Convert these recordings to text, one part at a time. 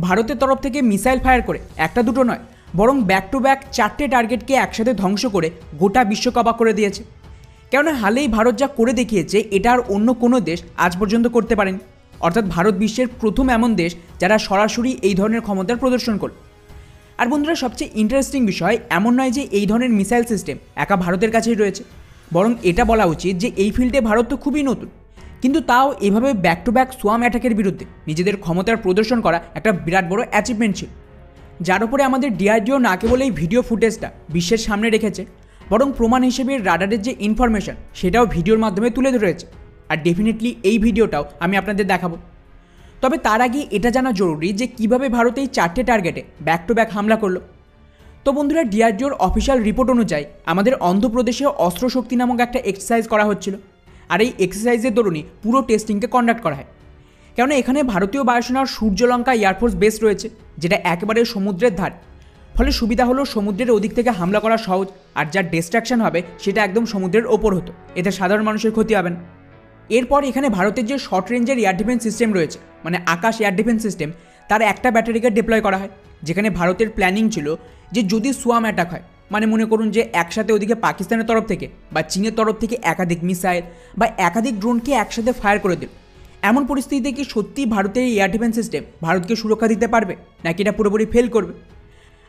ভারতের তরফ থেকে মিসাইল ফায়ার করে একটা দুটো নয়, বরং ব্যাক টু ব্যাক 4টে টার্গেটকে একসাথে ধ্বংস করে গোটা বিশ্বকে অবাক করে দিয়েছে। কেননা হালেই ভারত যা করে দেখিয়েছে এটা আর অন্য কোনো দেশ আজ পর্যন্ত করতে পারেনি। অর্থাৎ ভারত বিশ্বের প্রথম এমন দেশ যারা সরাসরি এই ধরনের ক্ষমতার প্রদর্শন করল। আর বন্ধুরা, সবচেয়ে ইন্টারেস্টিং বিষয় এমন নয় যে এই ধরনের মিসাইল সিস্টেম একা ভারতের কাছেই রয়েছে, বরং এটা বলা উচিত যে এই ফিল্ডে ভারত তো খুবই নতুন, কিন্তু তাও এভাবে ব্যাক টু ব্যাক সোয়াম অ্যাটাকের বিরুদ্ধে নিজেদের ক্ষমতার প্রদর্শন করা একটা বিরাট বড় অ্যাচিভমেন্ট ছিল, যার উপরে আমাদের ডিআরডিও না কেবল এই ভিডিও ফুটেজটা বিশ্বের সামনে রেখেছে, বরং প্রমাণ হিসেবে রাডারের যে ইনফরমেশন সেটাও ভিডিওর মাধ্যমে তুলে ধরেছে। আর ডেফিনেটলি এই ভিডিওটাও আমি আপনাদের দেখাবো। তবে তার আগে এটা জানা জরুরি যে কিভাবে ভারত এই 4টে টার্গেটে ব্যাক টু ব্যাক হামলা করলো। তো বন্ধুরা, ডিআরডিওর অফিসিয়াল রিপোর্ট অনুযায়ী আমাদের অন্ধ্রপ্রদেশে অস্ত্রশক্তি নামক একটা এক্সারসাইজ করা হচ্ছিল। আর এই এক্সারসাইজের দরুনই পুরো টেস্টিংকে কন্ডাক্ট করা হয়, কেননা এখানে ভারতীয় বায়ুসেনার সূর্যলঙ্কা এয়ারফোর্স বেস রয়েছে, যেটা একেবারে সমুদ্রের ধার। ফলে সুবিধা হলো সমুদ্রের ওদিক থেকে হামলা করা সহজ, আর যার ডিস্ট্রাকশন হবে সেটা একদম সমুদ্রের ওপর হতো, এতে সাধারণ মানুষের ক্ষতি হবে না। এরপর এখানে ভারতের যে শর্ট রেঞ্জের এয়ার ডিফেন্স সিস্টেম রয়েছে, মানে আকাশ এয়ার ডিফেন্স সিস্টেম, তার একটা ব্যাটারিকে ডিপ্লয় করা হয়, যেখানে ভারতের প্ল্যানিং ছিল যে যদি সোয়াম অ্যাটাক হয়, মানে মনে করুন যে একসাথে ওদিকে পাকিস্তানের তরফ থেকে বা চীনের তরফ থেকে একাধিক মিসাইল বা একাধিক ড্রোনকে একসাথে ফায়ার করে দিল, এমন পরিস্থিতিতে কি সত্যি ভারতের এয়ার ডিফেন্স সিস্টেম ভারতকে সুরক্ষা দিতে পারবে, নাকি এটা পুরোপুরি ফেল করবে?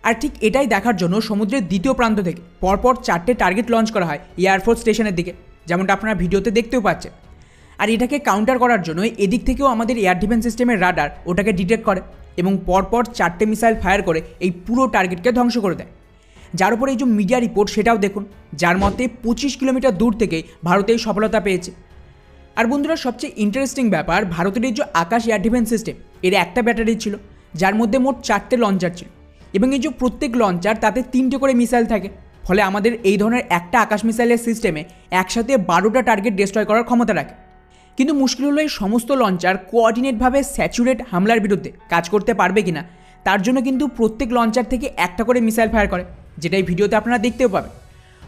আর ঠিক এটাই দেখার জন্য সমুদ্রের দ্বিতীয় প্রান্ত থেকে পরপর 4টে টার্গেট লঞ্চ করা হয় এয়ারফোর্স স্টেশনের দিকে, যেমনটা আপনারা ভিডিওতে দেখতেও পাচ্ছেন। আর এটাকে কাউন্টার করার জন্য এদিক থেকেও আমাদের এয়ার ডিফেন্স সিস্টেমের রাডার ওটাকে ডিটেক্ট করে এবং পরপর 4টে মিসাইল ফায়ার করে এই পুরো টার্গেটকে ধ্বংস করে দেয়। যার উপরে এই যে মিডিয়া রিপোর্ট সেটাও দেখুন, যার মতে 25 কিলোমিটার দূর থেকেই ভারত এই সফলতা পেয়েছে। আর বন্ধুরা, সবচেয়ে ইন্টারেস্টিং ব্যাপার, ভারতের এই যে আকাশ এয়ার ডিফেন্স সিস্টেম এর একটা ব্যাটারি ছিল, যার মধ্যে মোট 4টে লঞ্চার ছিল, এবং এই যে প্রত্যেক লঞ্চার তাতে 3টে করে মিসাইল থাকে। ফলে আমাদের এই ধরনের একটা আকাশ মিসাইলের সিস্টেমে একসাথে 12টা টার্গেট ডিস্ট্রয় করার ক্ষমতা রাখে। কিন্তু মুশকিল হলো এই সমস্ত লঞ্চার কোঅর্ডিনেটভাবে স্যাচুরেট হামলার বিরুদ্ধে কাজ করতে পারবে কিনা, তার জন্য কিন্তু প্রত্যেক লঞ্চার থেকে একটা করে মিসাইল ফায়ার করে, যেটা এই ভিডিওতে আপনারা দেখতেও পাবেন।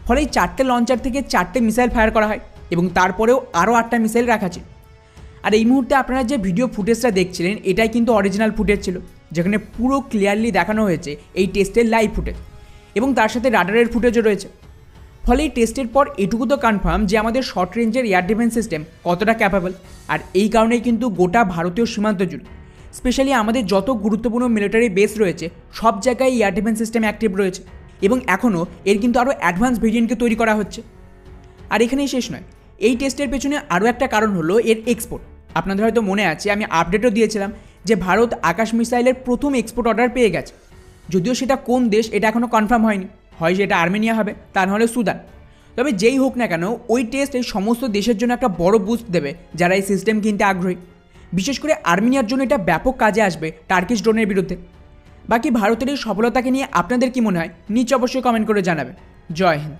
ফলে এই 4টে লঞ্চার থেকে 4টে মিসাইল ফায়ার করা হয় এবং তারপরেও আরও 8টা মিসাইল রাখা ছিল। আর এই মুহূর্তে আপনারা যে ভিডিও ফুটেজটা দেখছিলেন এটাই কিন্তু অরিজিনাল ফুটেজ ছিল, যেখানে পুরো ক্লিয়ারলি দেখানো হয়েছে এই টেস্টের লাইভ ফুটেজ, এবং তার সাথে রাডারের ফুটেজও রয়েছে। ফলে এই টেস্টের পর এটুকু তো কনফার্ম যে আমাদের শর্ট রেঞ্জের এয়ার ডিফেন্স সিস্টেম কতটা ক্যাপাবল। আর এই কারণেই কিন্তু গোটা ভারতীয় সীমান্ত জুড়ে, স্পেশালি আমাদের যত গুরুত্বপূর্ণ মিলিটারি বেস রয়েছে সব জায়গায় এয়ার ডিফেন্স সিস্টেম অ্যাক্টিভ রয়েছে, এবং এখনও এর কিন্তু আরও অ্যাডভান্স ভেরিয়েন্টকে তৈরি করা হচ্ছে। আর এখানেই শেষ নয়, এই টেস্টের পেছনে আরও একটা কারণ হলো এর এক্সপোর্ট। আপনাদের হয়তো মনে আছে আমি আপডেটও দিয়েছিলাম যে ভারত আকাশ মিসাইলের প্রথম এক্সপোর্ট অর্ডার পেয়ে গেছে, যদিও সেটা কোন দেশ এটা এখনও কনফার্ম হয়নি, হয় সেটা আর্মেনিয়া হবে, তা নাহলে সুদান। তবে যেই হোক না কেন, ওই টেস্ট এই সমস্ত দেশের জন্য একটা বড় বুস্ট দেবে যারা এই সিস্টেম কিনতে আগ্রহী। বিশেষ করে আর্মেনিয়ার জন্য এটা ব্যাপক কাজে আসবে টার্কিশ ড্রোনের বিরুদ্ধে। বাকি ভারতের এই সফলতাকে নিয়ে আপনাদের কি মনে হয় নিচে অবশ্যই কমেন্ট করে জানাবেন। জয় হিন্দ।